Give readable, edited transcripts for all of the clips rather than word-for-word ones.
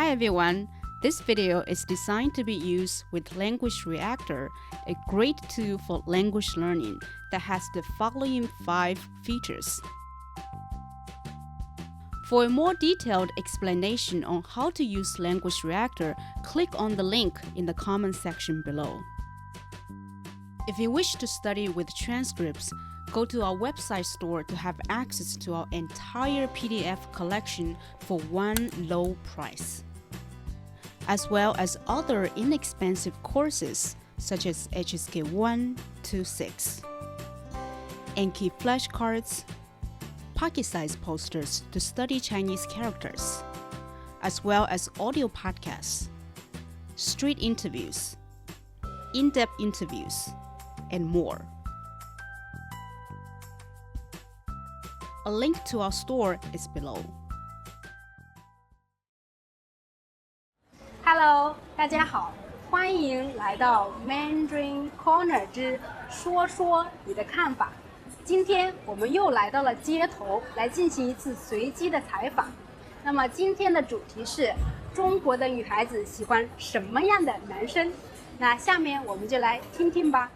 Hi everyone, this video is designed to be used with Language Reactor, a great tool for language learning that has the following 5 features. For a more detailed explanation on how to use Language Reactor, click on the link in the comment section below. If you wish to study with transcripts, go to our website store to have access to our entire PDF collection for one low price, as well as other inexpensive courses such as HSK 1 to 6, Anki flashcards, pocket-sized posters to study Chinese characters, as well as audio podcasts, street interviews, in-depth interviews, and more. A link to our store is below. Hello， 大家好，欢迎来到 Mandarin Corner 之说说你的看法。今天我们又来到了街头，来进行一次随机的采访。那么今天的主题是中国的女孩子喜欢什么样的男生？那下面我们就来听听吧。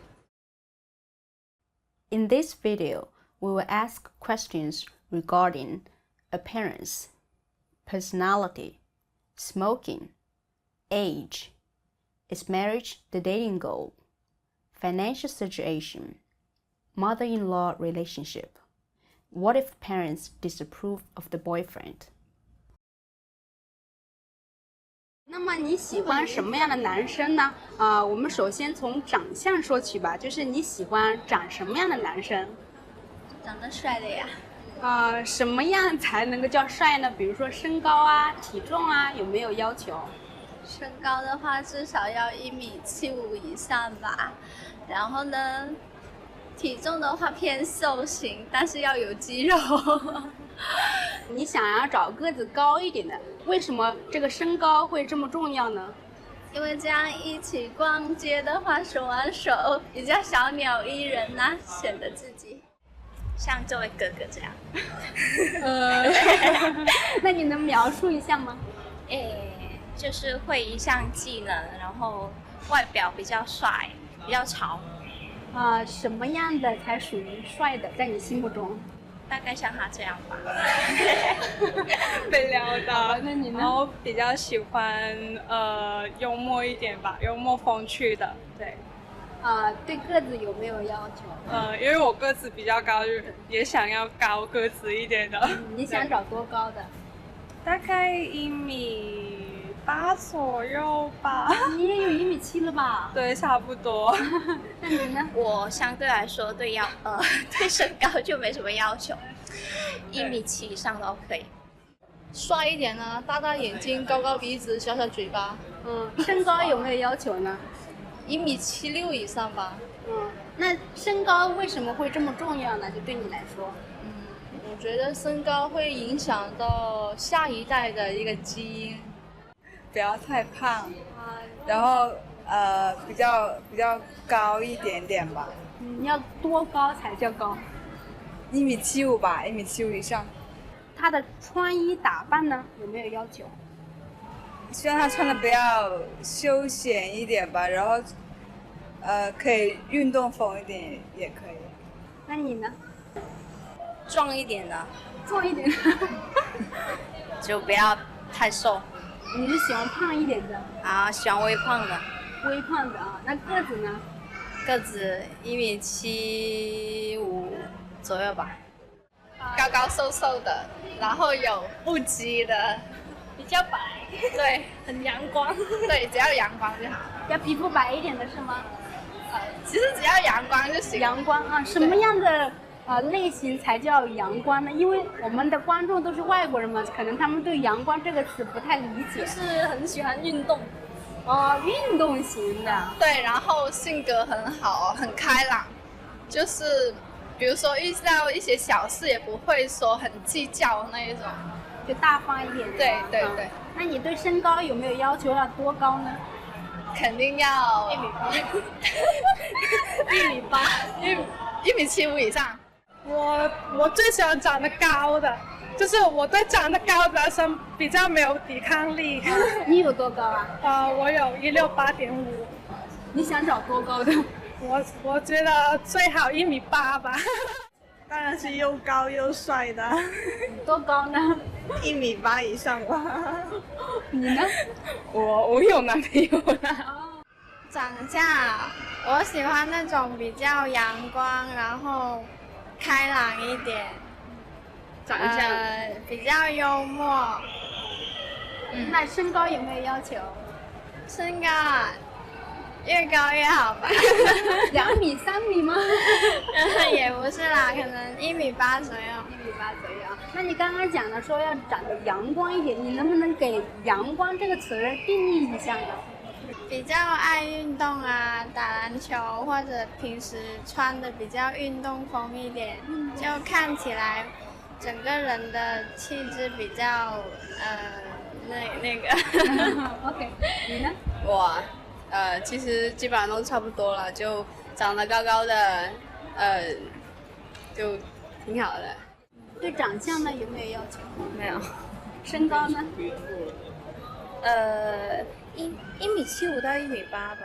In this video, we will ask questions regarding appearance, personality, smoking, age, is marriage the dating goal, financial situation, mother-in-law relationship, what if parents disapprove of the boyfriend? 那么你喜欢什么样的男生呢？我们首先从长相说起吧，就是你喜欢长什么样的男生？长得帅的呀。什么样才能够叫帅呢？比如说身高啊、体重啊，有没有要求？身高的话，至少要1.75米以上吧。然后呢，体重的话偏瘦型，但是要有肌肉。你想要找个子高一点的，为什么这个身高会这么重要呢？因为这样一起逛街的话，手挽手比较小鸟依人呐，显得自己像这位哥哥这样。那你能描述一下吗？就是会一项技能，然后外表比较帅，比较潮。什么样的才属于帅的，在你心目中？大概像他这样吧。被撩到。那你呢？然后比较喜欢幽默一点吧，幽默风趣的，对。对个子有没有要求？因为我个子比较高，就也想要高个子一点的。你想找多高的？大概1.8米左右吧。你也有1.7米了吧？对，差不多。那你呢？我相对来说对身高就没什么要求，1.7米以上都可以。帅一点啊，大大眼睛，高高鼻子，小小嘴巴。身高有没有要求呢？1.76米以上吧。那身高为什么会这么重要呢？就对你来说？我觉得身高会影响到下一代的一个基因。不要太胖，然后比较高一点点吧。你要多高才叫高？1.75米吧，1.75米以上。他的穿衣打扮呢，有没有要求？希望他穿的比较休闲一点吧，然后可以运动风一点也可以。那你呢？壮一点的。壮一点的。就不要太瘦。你是喜欢胖一点的？喜欢微胖的。微胖的啊，那个子呢？个子1.75米左右吧。高高瘦瘦的，然后有腹肌的，比较白。对，很阳光。对，只要阳光就好。要皮肤白一点的是吗？其实只要阳光就行。阳光啊，什么样的类型才叫阳光呢？因为我们的观众都是外国人嘛，可能他们对阳光这个词不太理解。是很喜欢运动。运动型的。对，然后性格很好，很开朗，就是比如说遇到一些小事也不会说很计较那一种，就大方一点。对对对。那你对身高有没有要求？要多高呢？肯定要1.8米。1.75米以上。我最喜欢长得高的，就是我对长得高的男生比较没有抵抗力。你有多高啊？我有168.5。你想找多高的？我觉得最好1.8米吧。当然是又高又帅的，多高呢1.8米以上吧。你呢？我有男朋友了。长相，我喜欢那种比较阳光，然后开朗一点，长相比较幽默。那身高有没有要求？身高啊，越高越好吧。2米、3米吗？也不是啦，可能1.8米左右。1.8米左右。那你刚刚讲的说要长得阳光一点，你能不能给阳光这个词儿定义一下呢？比较爱运动啊，打篮球或者平时穿的比较运动风一点，就看起来整个人的气质比较那个。OK， 你呢？我其实基本上都差不多了，就长得高高的，就挺好的。对长相呢有没有要求？没有。身高呢？1.75米到1.8米吧。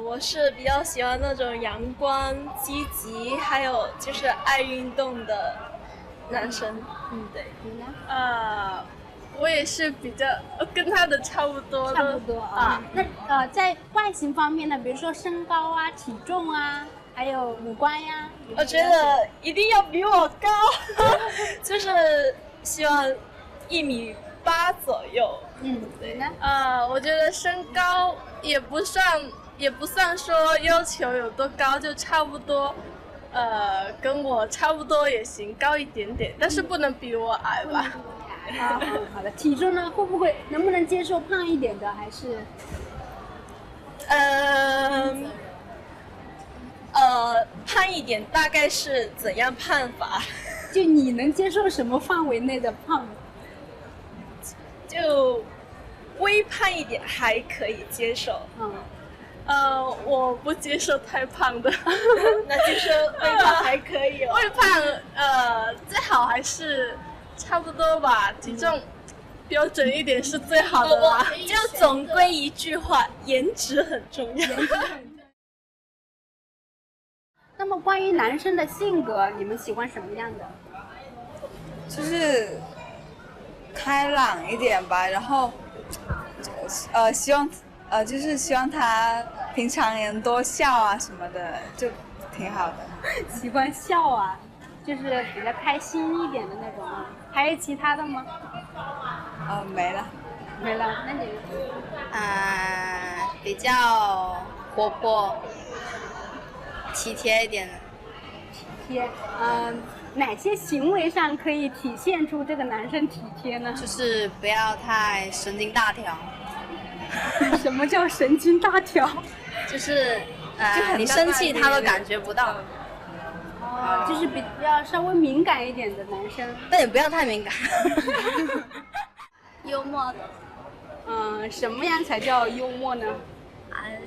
我是比较喜欢那种阳光、积极，还有就是爱运动的男生。对。你呢？我也是比较跟他的差不多的。差不多啊。那在外形方面呢，比如说身高啊、体重啊，还有五官呀，我觉得一定要比我高，就是希望1.8米左右。对呢？我觉得身高也不算说要求有多高，就差不多，跟我差不多也行，高一点点，但是不能比我矮吧。好的。体重呢，能不能接受胖一点的？还是？胖一点大概是怎样胖法？就你能接受什么范围内的胖？就微胖一点还可以接受。我不接受太胖的。那就是微胖还可以哦。微胖最好还是差不多吧，体重标准一点是最好的啦。就总归一句话，颜值很重要。那么关于男生的性格，你们喜欢什么样的？就是开朗一点吧，然后希望他平常也能多笑啊什么的，就挺好的。喜欢笑啊，就是比较开心一点的那种啊。还有其他的吗？没了。没了。那你？比较活泼。体贴一点的。体贴，哪些行为上可以体现出这个男生体贴呢？就是不要太神经大条。什么叫神经大条？就是你生气他都感觉不到。就是比较稍微敏感一点的男生。但也不要太敏感。幽默的。什么样才叫幽默呢？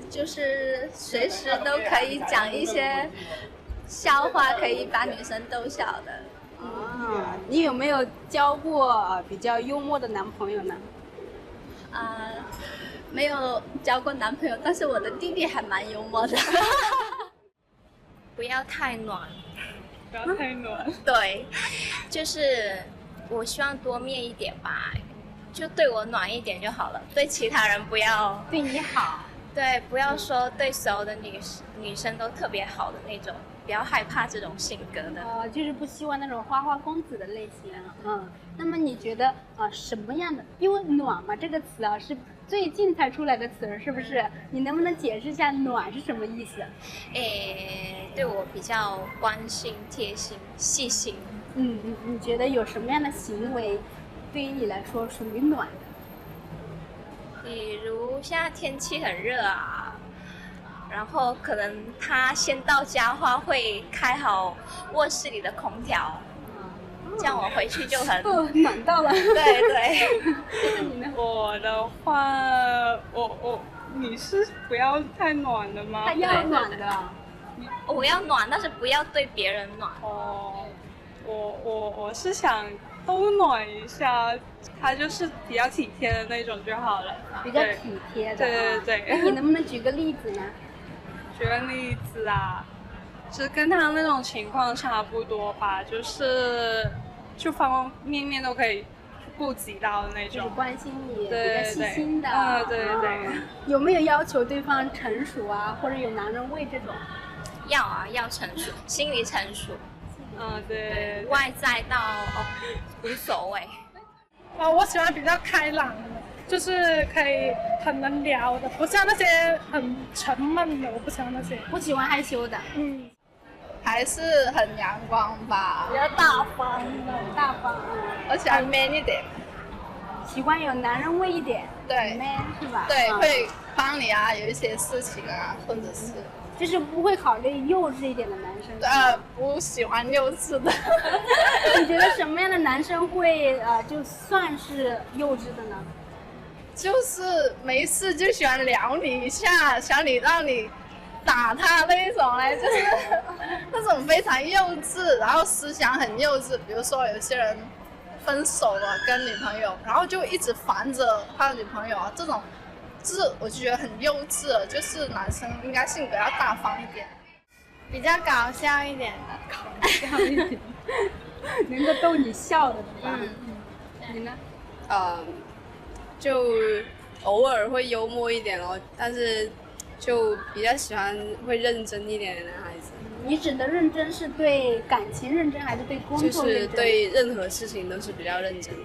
就是随时都可以讲一些笑话，可以把女生逗笑的。你有没有交过比较幽默的男朋友呢？没有交过男朋友，但是我的弟弟还蛮幽默的。不要太暖。不要太暖。对，就是我希望多面一点吧，就对我暖一点就好了，对其他人不要。对你好。对，不要说对所有的女生都特别好的那种，不要害怕这种性格的。就是不希望那种花花公子的类型。那么你觉得什么样的？因为暖嘛这个词是最近才出来的词，是不是？你能不能解释一下暖是什么意思？对我比较关心、贴心、细心。你觉得有什么样的行为对于你来说属于暖的？比如现在天气很热啊，然后可能他先到家的话会开好卧室里的空调，这样我回去就很暖到了。对。那你呢？我的话，你是不要太暖的吗？他要暖的。我要暖，但是不要对别人暖。我是想都暖一下，他就是比较体贴的那种就好了。比较体贴的。对。那你能不能举个例子呢？举个例子啊，就跟他那种情况差不多吧，就方方面面都可以顾及到的那种，就是关心你，比对较细心的。对。有没有要求对方成熟啊，或者有男人味这种？要啊，要成熟，心理成熟。对。外在到无所谓。我喜欢比较开朗的，就是可以很能聊的，不像那些很沉闷的，我不喜欢那些。不喜欢害羞的。还是很阳光吧，比较大方的，大方。而且还 man 一点，喜欢有男人味一点。对 ，man 是吧？对，会帮你啊，有一些事情啊，或者是。就是不会考虑幼稚一点的男生。不喜欢幼稚的。你觉得什么样的男生会就算是幼稚的呢？就是没事就喜欢撩你一下，想你让你打他那一种嘞，就是那种非常幼稚，然后思想很幼稚。比如说有些人分手了跟女朋友，然后就一直烦着他的女朋友啊，这种。就是我就觉得很幼稚了，就是男生应该性格要大方一点，比较搞笑一点的，搞笑一点，能够逗你笑的，对吧？你呢？就偶尔会幽默一点哦，但是就比较喜欢会认真一点的男孩子。你指的认真是对感情认真，还是对工作认真？就是对任何事情都是比较认真的。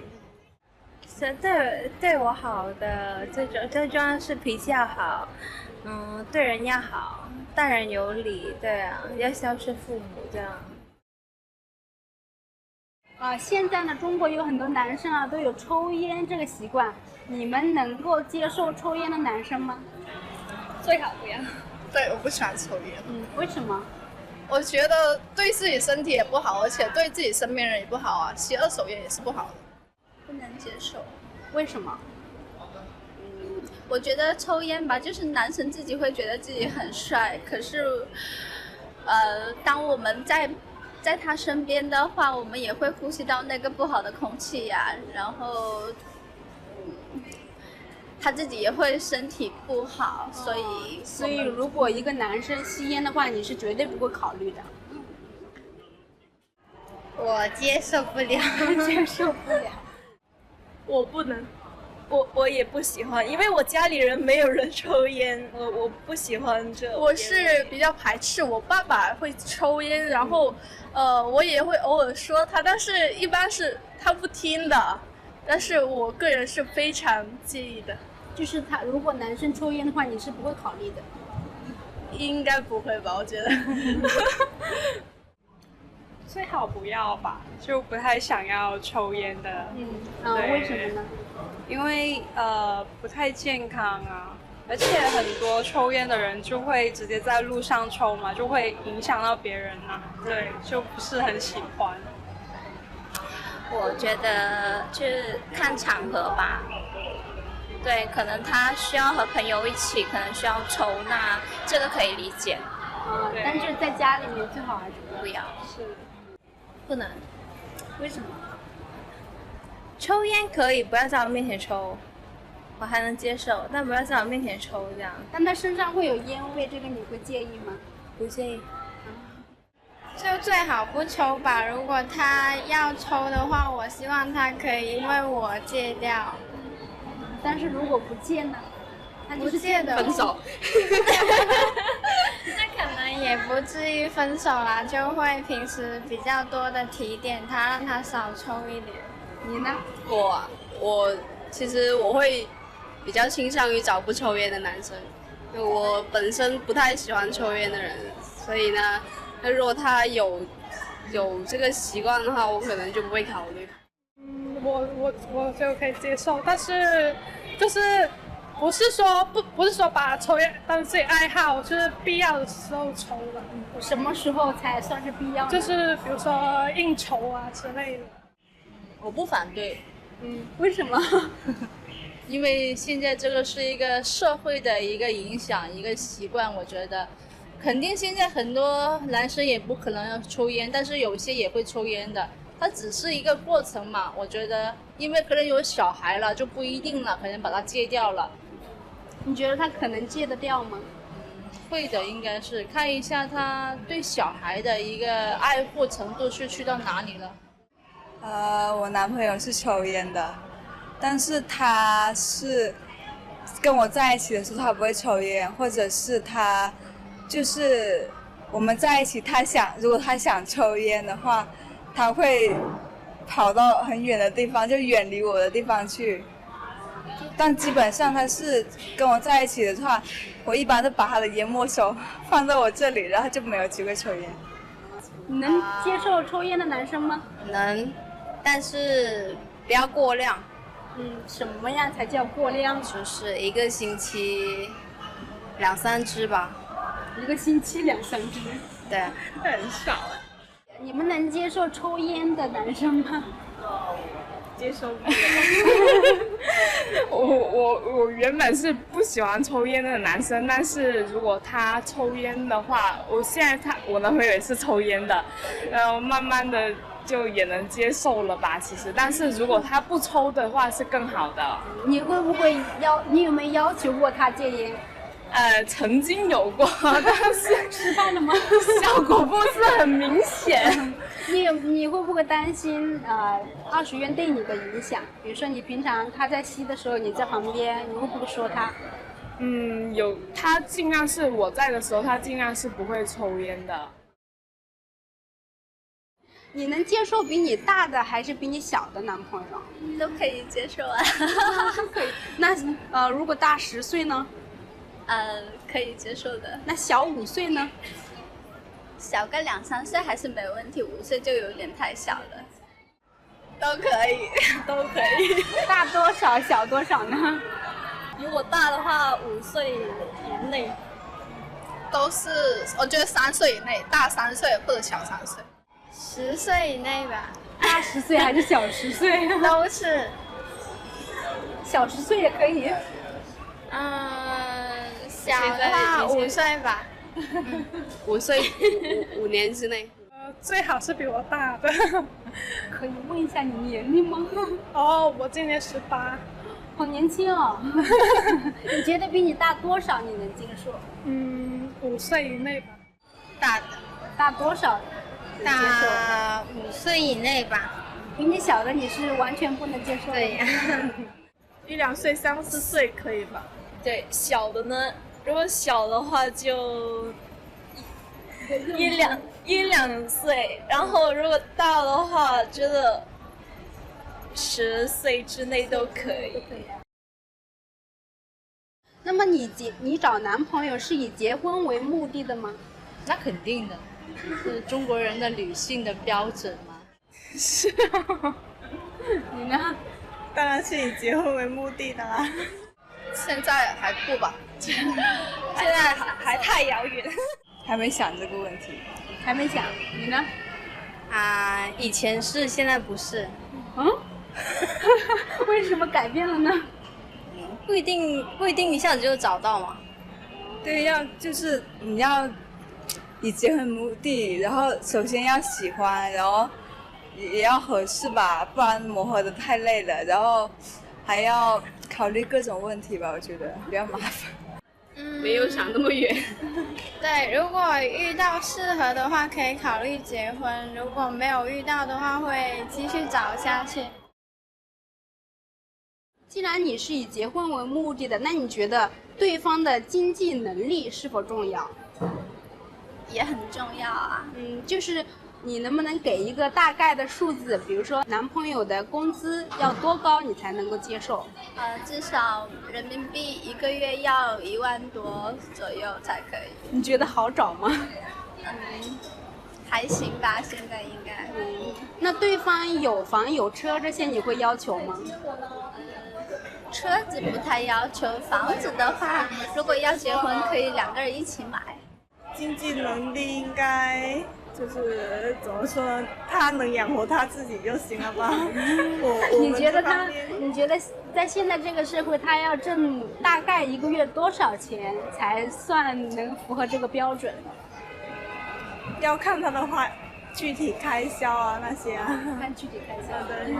对我好的最重要是脾气要好，对人要好，待人有礼，对啊，要孝顺父母这样。现在呢，中国有很多男生啊都有抽烟这个习惯，你们能够接受抽烟的男生吗？最好不要。对，我不喜欢抽烟。为什么？我觉得对自己身体也不好，而且对自己身边人也不好啊，吸二手烟也是不好的。不能接受。为什么？我觉得抽烟吧，就是男生自己会觉得自己很帅，可是，当我们在他身边的话，我们也会呼吸到那个不好的空气呀，然后，他自己也会身体不好，所以如果一个男生吸烟的话，你是绝对不会考虑的。我接受不了，接受不了。我不能，我也不喜欢，因为我家里人没有人抽烟，我不喜欢这。我是比较排斥，我爸爸会抽烟，然后我也会偶尔说他，但是一般是他不听的，但是我个人是非常介意的。就是他如果男生抽烟的话，你是不会考虑的？应该不会吧，我觉得。最好不要吧，就不太想要抽烟的。为什么呢？因为不太健康啊，而且很多抽烟的人就会直接在路上抽嘛，就会影响到别人啊。对，就不是很喜欢。我觉得就是看场合吧。对，可能他需要和朋友一起，可能需要抽，那这个可以理解。但是在家里面最好还是不要。是。不能。为什么？抽烟可以，不要在我面前抽，我还能接受，但不要在我面前抽这样。但他身上会有烟味，这个你会介意吗？不介意。就最好不抽吧。如果他要抽的话，我希望他可以因为我戒掉。但是如果不戒呢？他就是戒的分手。那可能也不至于分手啦，就会平时比较多的提点他，让他少抽一点。你呢？我其实我会比较倾向于找不抽烟的男生，因为我本身不太喜欢抽烟的人，所以呢，那如果他有这个习惯的话，我可能就不会考虑。我就可以接受，但是就是不是说把抽烟当自己爱好，就是必要的时候抽了。什么时候才算是必要呢？就是比如说应酬啊之类的。我不反对。为什么？因为现在这个是一个社会的一个影响，一个习惯，我觉得肯定现在很多男生也不可能要抽烟，但是有些也会抽烟的，它只是一个过程嘛。我觉得，因为可能有小孩了就不一定了，可能把它戒掉了。你觉得他可能戒得掉吗？会的，应该是看一下他对小孩的一个爱护程度是去到哪里了。我男朋友是抽烟的，但是他是跟我在一起的时候他不会抽烟，或者是他就是我们在一起，如果他想抽烟的话，他会跑到很远的地方，就远离我的地方去。但基本上他是跟我在一起的话，我一般都把他的烟没收放在我这里，然后就没有机会抽烟。你能接受抽烟的男生吗？能，但是不要过量。什么样才叫过量？就是一个星期2、3支吧。一个星期2、3支？对，很少啊。你们能接受抽烟的男生吗？接受不了。我原本是不喜欢抽烟的男生，但是如果他抽烟的话，我男朋友也是抽烟的，然后慢慢的就也能接受了吧，其实。但是如果他不抽的话是更好的。你有没有要求过他戒烟？曾经有过，但是失败了吗？效果不是很明显。你会不会担心二手烟对你的影响？比如说你平常他在吸的时候，你在旁边，你会不会说他？有，他尽量是我在的时候，他尽量是不会抽烟的。你能接受比你大的还是比你小的男朋友？都可以接受啊。都可以。那如果大10岁呢？可以接受的。那小5岁呢？小个2、3岁还是没问题，5岁就有点太小了。都可以，都可以。大多少，小多少呢？如果大的话，5岁以内。都是，我觉得3岁以内，大3岁或者小3岁。10岁以内吧。大10岁还是小10岁？都是。小10岁也可以。小的话5岁吧。5岁5年之内。最好是比我大的。可以问一下你年龄吗？我今年18。好年轻哦。你觉得比你大多少你能接受？5岁以内吧。大多少？大5岁以内吧。比你小的你是完全不能接受的。对呀。1、2岁、3、4岁可以吧？对，小的呢，如果小的话就一两岁，然后如果大的话，觉得10岁之内都可以。那么你找男朋友是以结婚为目的的吗？那肯定的，是中国人的女性的标准嘛。是啊。你呢？当然是以结婚为目的的啦。现在还不吧，现在还太遥远，还没想这个问题。还没想，你呢？以前是，现在不是。为什么改变了呢？不一定一下子就找到嘛。对，就是你要以结婚目的，然后首先要喜欢，然后也要合适吧，不然磨合的太累了，然后还要考虑各种问题吧，我觉得比较麻烦。没有想那么远。对，如果遇到适合的话，可以考虑结婚；如果没有遇到的话，会继续找下去。既然你是以结婚为目的的，那你觉得对方的经济能力是否重要？也很重要啊。就是你能不能给一个大概的数字，比如说男朋友的工资要多高你才能够接受？至少人民币一个月要1万多左右才可以。你觉得好找吗？还行吧，现在应该。那对方有房有车这些你会要求吗？车子不太要求，房子的话，如果要结婚可以2个人一起买。经济能力应该就是怎么说呢，他能养活他自己就行了吧。你觉得在现在这个社会，他要挣大概一个月多少钱才算能符合这个标准？要看他的话，具体开销啊那些啊。看具体开销。对。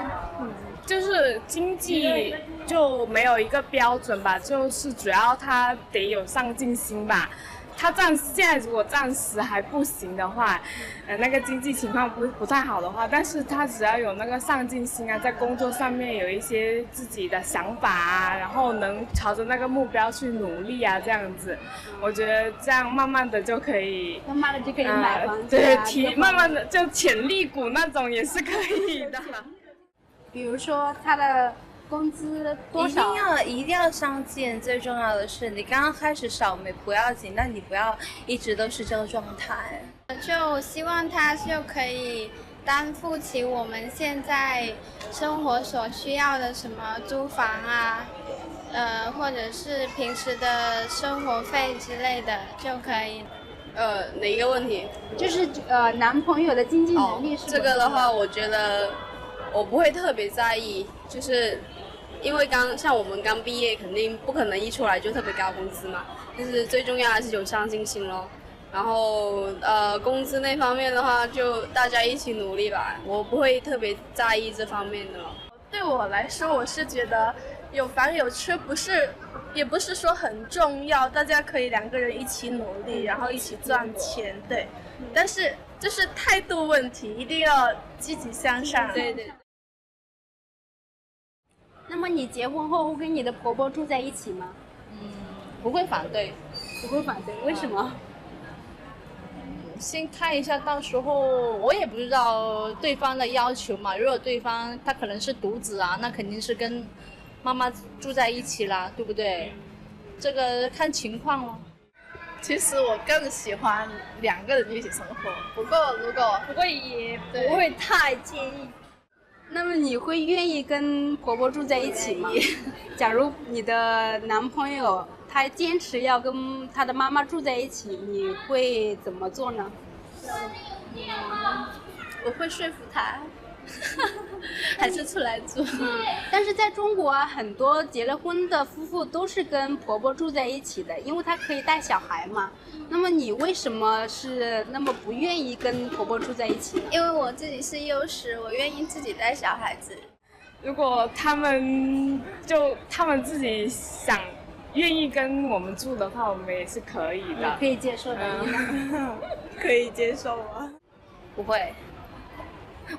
就是经济就没有一个标准吧，就是主要他得有上进心吧。他现在如果暂时还不行的话，那个经济情况不太好的话，但是他只要有那个上进心啊，在工作上面有一些自己的想法啊，然后能朝着那个目标去努力啊，这样子，我觉得这样慢慢的就可以，买房子、对，慢慢的就潜力股那种也是可以的。比如说他的工资多少？一定要上进，最重要的是你刚刚开始少没不要紧，但你不要一直都是这个状态。就希望他就可以担负起我们现在生活所需要的什么租房啊，或者是平时的生活费之类的就可以。哪一个问题？就是男朋友的经济能力是。这个的话，我觉得我不会特别在意，就是因为像我们刚毕业，肯定不可能一出来就特别高工资嘛。就是最重要还是有上进心咯。然后工资那方面的话，就大家一起努力吧。我不会特别在意这方面的。对我来说，我是觉得有房有车也不是说很重要，大家可以2个人一起努力，然后一起赚钱，对。但是就是态度问题，一定要积极向上。对。那么你结婚后会跟你的婆婆住在一起吗？不会反对。不会反对，为什么？先看一下，到时候我也不知道对方的要求嘛。如果对方他可能是独子啊，那肯定是跟妈妈住在一起啦，对不对？这个看情况咯。其实我更喜欢2个人一起生活，不过也不会太介意。那么你会愿意跟婆婆住在一起吗？假如你的男朋友他坚持要跟他的妈妈住在一起，你会怎么做呢？我会说服他，还是出来住。但是在中国啊，很多结了婚的夫妇都是跟婆婆住在一起的，因为她可以带小孩嘛。那么你为什么是那么不愿意跟婆婆住在一起？因为我自己是幼师，我愿意自己带小孩子。如果他们自己愿意跟我们住的话，我们也是可以的，可以接受的。可以接受啊？不会。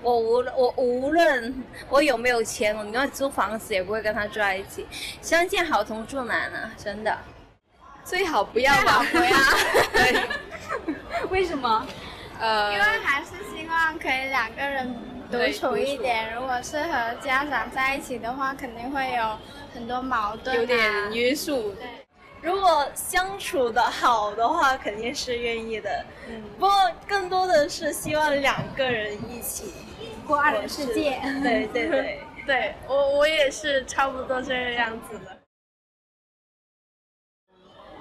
我无论我有没有钱，我宁愿租房子也不会跟他住在一起。相见好同住难啊，真的。最好不要吧，不要。为什么？因为还是希望可以2个人独处一点。如果是和家长在一起的话，肯定会有很多矛盾，有点约束。对。如果相处的好的话，肯定是愿意的。不过更多的是希望2个人一起过2人世界。对。对，我也是差不多这个样子的。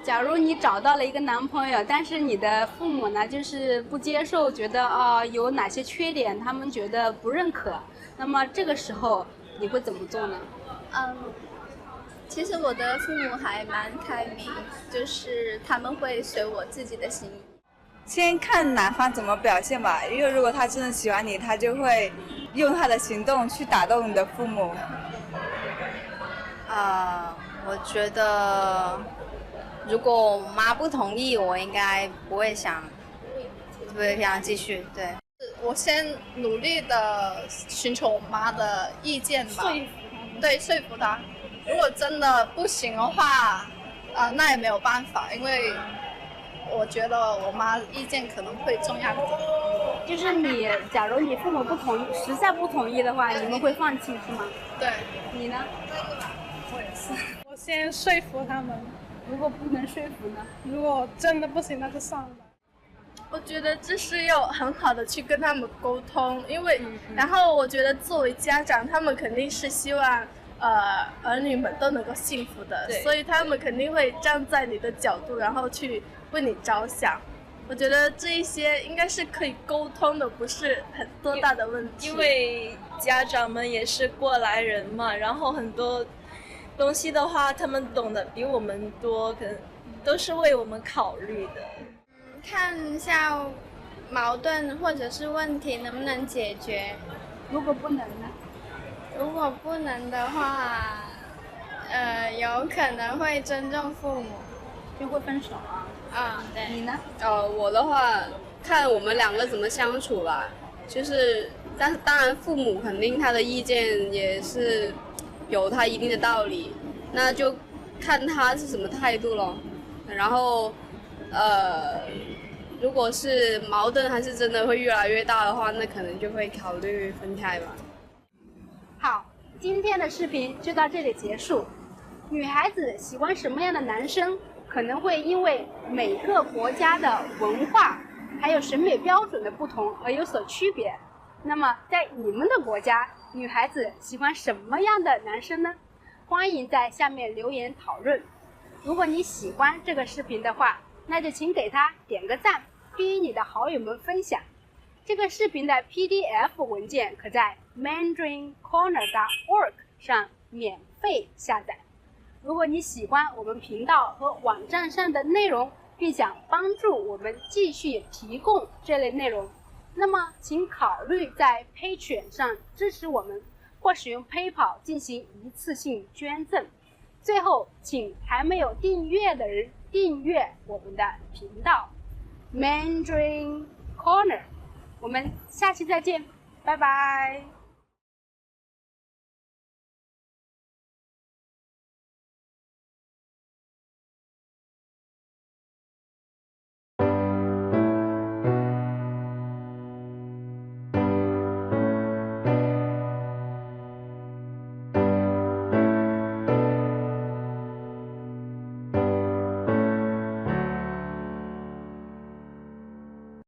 假如你找到了一个男朋友，但是你的父母呢，就是不接受，觉得有哪些缺点，他们觉得不认可，那么这个时候你会怎么做呢？其实我的父母还蛮开明，就是他们会随我自己的心意。先看男方怎么表现吧，因为如果他真的喜欢你，他就会用他的行动去打动你的父母。我觉得如果我妈不同意，我应该不会想继续。对，我先努力的寻求我妈的意见吧，对，说服她。如果真的不行的话，那也没有办法，因为我觉得我妈意见可能会重要一点。就是假如你父母不同意，实在不同意的话，你们会放弃是吗？对。你呢？我也是。我先说服他们。如果不能说服呢？如果真的不行，那就算了。我觉得这是要很好的去跟他们沟通，因为然后我觉得作为家长，他们肯定是希望儿女们都能够幸福的，所以他们肯定会站在你的角度，然后去为你着想。我觉得这一些应该是可以沟通的，不是很多大的问题。因为家长们也是过来人嘛，然后很多东西的话，他们懂得比我们多，可能都是为我们考虑的。看一下矛盾或者是问题能不能解决。如果不能呢？如果不能的话，有可能会尊重父母，就会分手啊。对。你呢？我的话看我们两个怎么相处吧，就是但是当然父母肯定他的意见也是有他一定的道理，那就看他是什么态度咯。然后如果是矛盾还是真的会越来越大的话，那可能就会考虑分开吧。好，今天的视频就到这里结束。女孩子喜欢什么样的男生，可能会因为每个国家的文化还有审美标准的不同而有所区别。那么在你们的国家，女孩子喜欢什么样的男生呢？欢迎在下面留言讨论。如果你喜欢这个视频的话，那就请给它点个赞，并与你的好友们分享。这个视频的 PDF 文件可在 mandarincorner.org 上免费下载。如果你喜欢我们频道和网站上的内容，并想帮助我们继续提供这类内容，那么请考虑在 Patreon 上支持我们，或使用 PayPal 进行一次性捐赠。最后，请还没有订阅的人订阅我们的频道 Mandarin Corner。我们下期再见，拜拜。